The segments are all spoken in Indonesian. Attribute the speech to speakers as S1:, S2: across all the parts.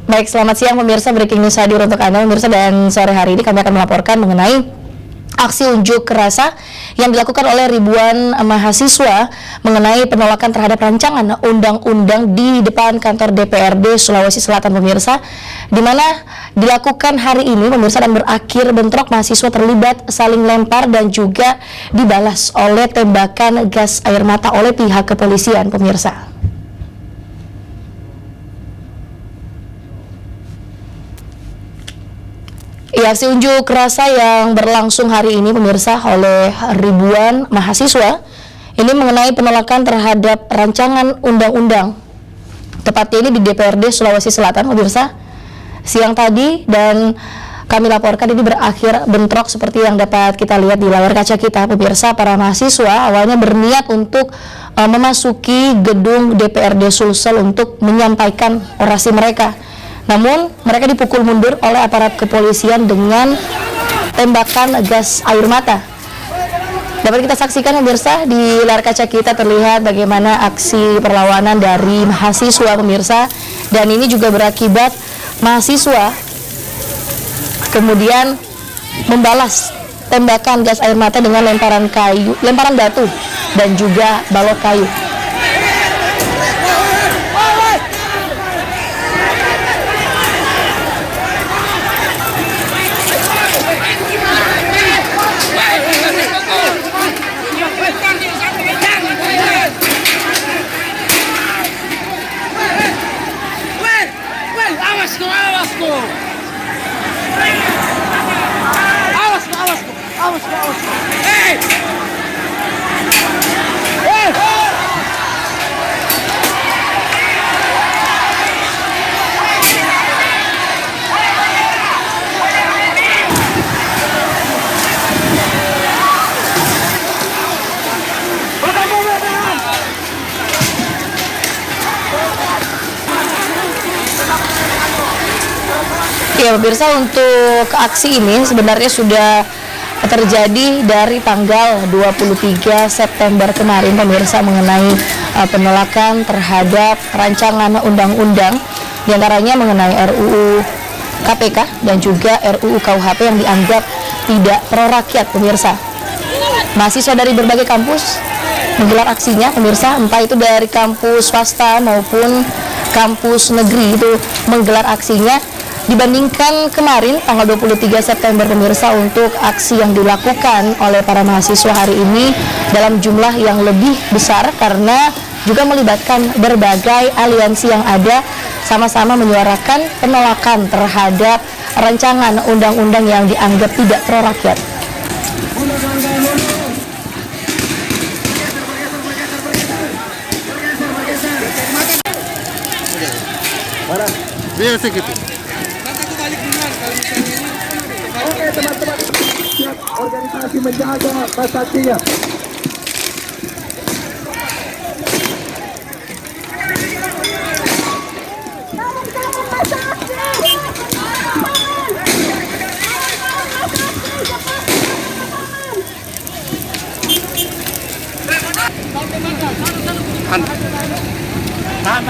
S1: Baik, selamat siang pemirsa, breaking news hadir untuk Anda pemirsa, dan sore hari ini kami akan melaporkan mengenai aksi unjuk rasa yang dilakukan oleh ribuan mahasiswa mengenai penolakan terhadap rancangan undang-undang di depan kantor DPRD Sulawesi Selatan pemirsa, di mana dilakukan hari ini pemirsa dan berakhir bentrok. Mahasiswa terlibat saling lempar dan juga dibalas oleh tembakan gas air mata oleh pihak kepolisian pemirsa. Aksi unjuk rasa yang berlangsung hari ini pemirsa oleh ribuan mahasiswa ini mengenai penolakan terhadap rancangan undang-undang, tepatnya ini di DPRD Sulawesi Selatan pemirsa siang tadi, dan kami laporkan ini berakhir bentrok seperti yang dapat kita lihat di layar kaca kita pemirsa. Para mahasiswa awalnya berniat untuk memasuki gedung DPRD Sulsel untuk menyampaikan orasi mereka. Namun mereka dipukul mundur oleh aparat kepolisian dengan tembakan gas air mata. Dapat kita saksikan pemirsa di layar kaca kita terlihat bagaimana aksi perlawanan dari mahasiswa pemirsa, dan ini juga berakibat mahasiswa kemudian membalas tembakan gas air mata dengan lemparan batu dan juga balok kayu. Ya pemirsa, untuk aksi ini sebenarnya sudah terjadi dari tanggal 23 September kemarin pemirsa, mengenai penolakan terhadap rancangan undang-undang, diantaranya mengenai RUU KPK dan juga RUU KUHP yang dianggap tidak pro rakyat pemirsa. Mahasiswa dari berbagai kampus menggelar aksinya pemirsa, entah itu dari kampus swasta maupun kampus negeri itu menggelar aksinya. Dibandingkan kemarin tanggal 23 September pemirsa, untuk aksi yang dilakukan oleh para mahasiswa hari ini dalam jumlah yang lebih besar karena juga melibatkan berbagai aliansi yang ada, sama-sama menyuarakan penolakan terhadap rancangan undang-undang yang dianggap tidak pro rakyat.
S2: Biasa gitu.
S3: Oke teman-teman, siap organisasi menjaga pasakinya.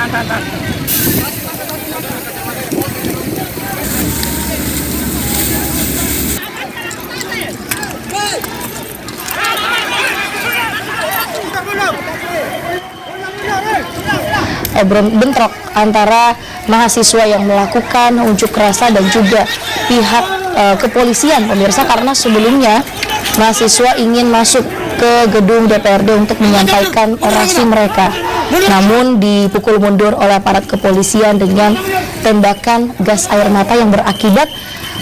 S2: Tahan.
S1: Bentrok antara mahasiswa yang melakukan unjuk rasa dan juga pihak kepolisian pemirsa, karena sebelumnya mahasiswa ingin masuk ke gedung DPRD untuk menyampaikan orasi mereka, namun dipukul mundur oleh aparat kepolisian dengan tembakan gas air mata yang berakibat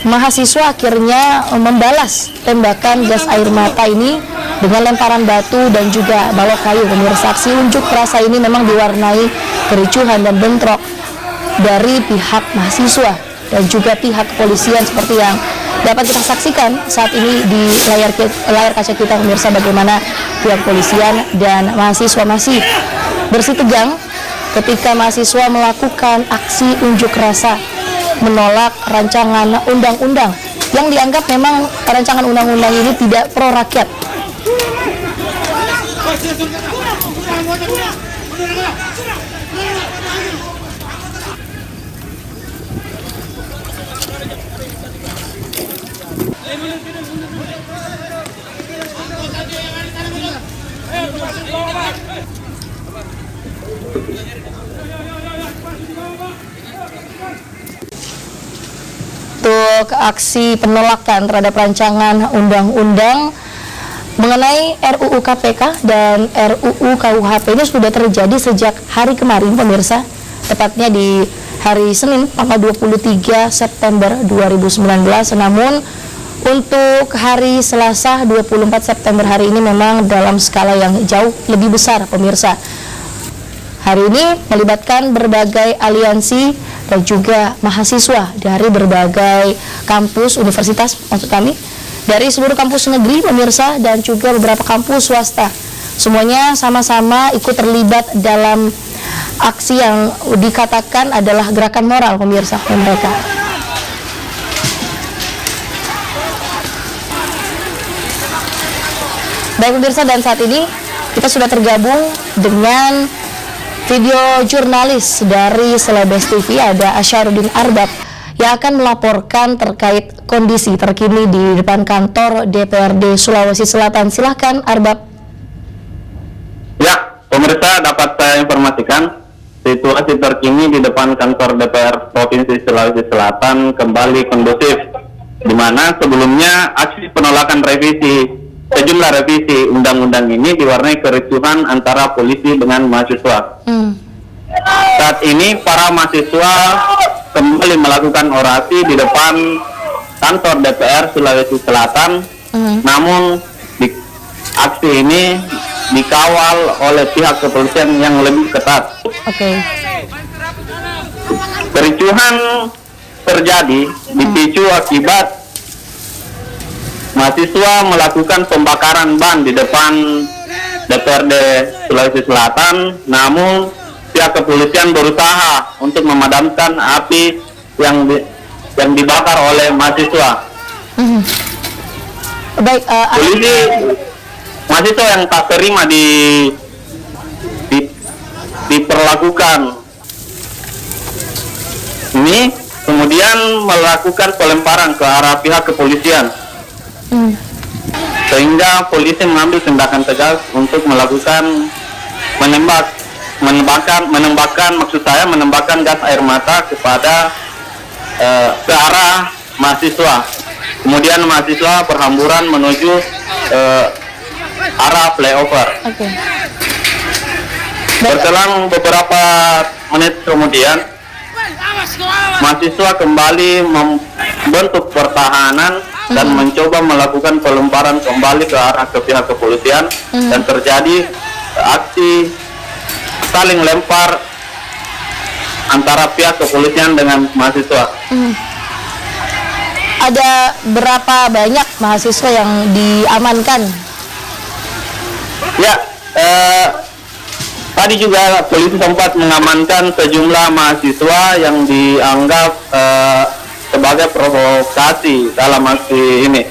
S1: mahasiswa akhirnya membalas tembakan gas air mata ini dengan lemparan batu dan juga balok kayu pemirsa. Aksi unjuk rasa ini memang diwarnai kericuhan dan bentrok dari pihak mahasiswa dan juga pihak kepolisian, seperti yang dapat kita saksikan saat ini di layar kaca kita pemirsa, bagaimana pihak kepolisian dan mahasiswa masih bersitegang ketika mahasiswa melakukan aksi unjuk rasa menolak rancangan undang-undang yang dianggap memang rancangan undang-undang ini tidak pro rakyat. Untuk aksi penolakan terhadap rancangan undang-undang mengenai RUU KPK dan RUU KUHP ini sudah terjadi sejak hari kemarin, pemirsa, tepatnya di hari Senin tanggal 23 September 2019. Namun untuk hari Selasa 24 September hari ini memang dalam skala yang jauh lebih besar, pemirsa. Hari ini melibatkan berbagai aliansi dan juga mahasiswa dari berbagai kampus universitas, maksud kami, dari seluruh kampus negeri, pemirsa, dan juga beberapa kampus swasta. Semuanya sama-sama ikut terlibat dalam aksi yang dikatakan adalah gerakan moral, pemirsa, mereka. Baik pemirsa, dan saat ini kita sudah tergabung dengan video jurnalis dari Selebes TV, ada Asyarudin Arbab yang akan melaporkan terkait kondisi terkini di depan kantor DPRD Sulawesi Selatan. Silahkan Arbab.
S2: Ya, pemirsa, dapat saya informasikan situasi terkini di depan kantor DPR Provinsi Sulawesi Selatan kembali kondusif, di mana sebelumnya aksi penolakan sejumlah revisi undang-undang ini diwarnai kericuhan antara polisi dengan mahasiswa. Saat ini para mahasiswa kembali melakukan orasi di depan kantor DPR Sulawesi Selatan. Namun aksi ini dikawal oleh pihak kepolisian yang lebih ketat. Kericuhan terjadi dipicu akibat mahasiswa melakukan pembakaran ban di depan DPRD Sulawesi Selatan, namun pihak kepolisian berusaha untuk memadamkan api yang dibakar oleh mahasiswa.
S1: Baik,
S2: polisi mahasiswa yang tak terima diperlakukan ini kemudian melakukan pelemparan ke arah pihak kepolisian. Sehingga polisi mengambil tindakan tegas untuk melakukan menembakkan gas air mata kepada ke arah mahasiswa. Kemudian mahasiswa berhamburan menuju arah flyover. Berselang beberapa menit kemudian, mahasiswa kembali membentuk pertahanan dan mencoba melakukan pelemparan kembali ke arah ke pihak kepolisian, dan terjadi aksi saling lempar antara pihak kepolisian dengan mahasiswa.
S1: Ada berapa banyak mahasiswa yang diamankan?
S2: Ya, tadi juga polisi sempat mengamankan sejumlah mahasiswa yang dianggap sebagai provokasi dalam aksi ini.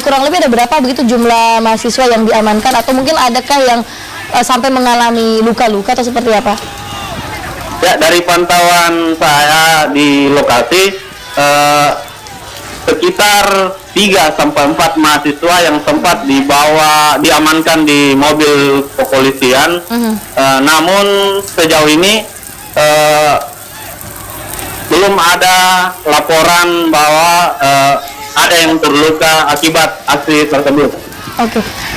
S1: Kurang lebih ada berapa begitu jumlah mahasiswa yang diamankan, atau mungkin adakah yang sampai mengalami luka-luka atau seperti apa?
S2: Ya, dari pantauan saya di lokasi, sekitar 3-4 mahasiswa yang sempat diamankan di mobil kepolisian. Namun sejauh ini belum ada laporan bahwa ada yang terluka akibat aksi tersebut.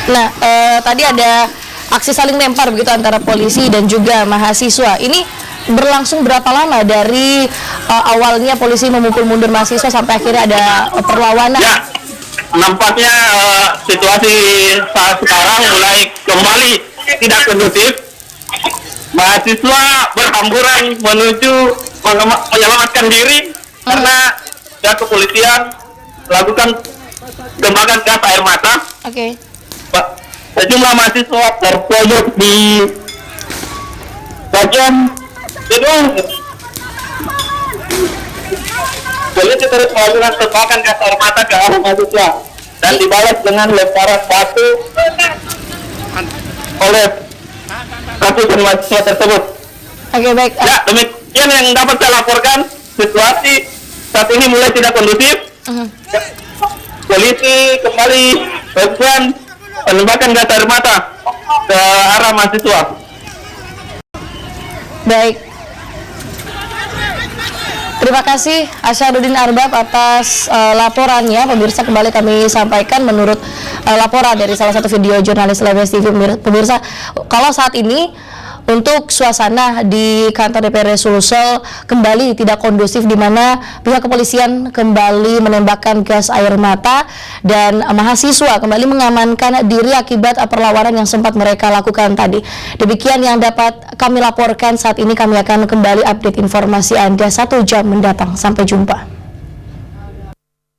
S1: Nah, tadi ada aksi saling lempar begitu antara polisi dan juga mahasiswa. Ini berlangsung berapa lama dari awalnya polisi memukul mundur mahasiswa sampai akhirnya ada perlawanan?
S2: Ya, nampaknya situasi saat sekarang mulai kembali tidak kondusif. Mahasiswa berhamburan menuju menyelamatkan diri karena pihak kepolisian melakukan tembakan gas air mata. Sejumlah mahasiswa terpojok di bagian gedung. Polisi terus melakukan tembakan gas air mata ke arah mahasiswa dan dibalas dengan lemparan batu oleh ratusan mahasiswa tersebut.
S1: Baik.
S2: Ya, demikian yang dapat saya laporkan. Situasi saat ini mulai tidak kondusif. Polisi kembali melakukan penembakan gas air mata. ke arah mahasiswa.
S1: Baik. Terima kasih Asyadudin Arbab atas laporannya. Pemirsa, kembali kami sampaikan menurut laporan dari salah satu video jurnalis Leves TV. Pemirsa, kalau saat ini untuk suasana di kantor DPRD Sulsel kembali tidak kondusif, di mana pihak kepolisian kembali menembakkan gas air mata dan mahasiswa kembali mengamankan diri akibat perlawanan yang sempat mereka lakukan tadi. Demikian yang dapat kami laporkan saat ini. Kami akan kembali update informasi Anda 1 jam mendatang. Sampai jumpa.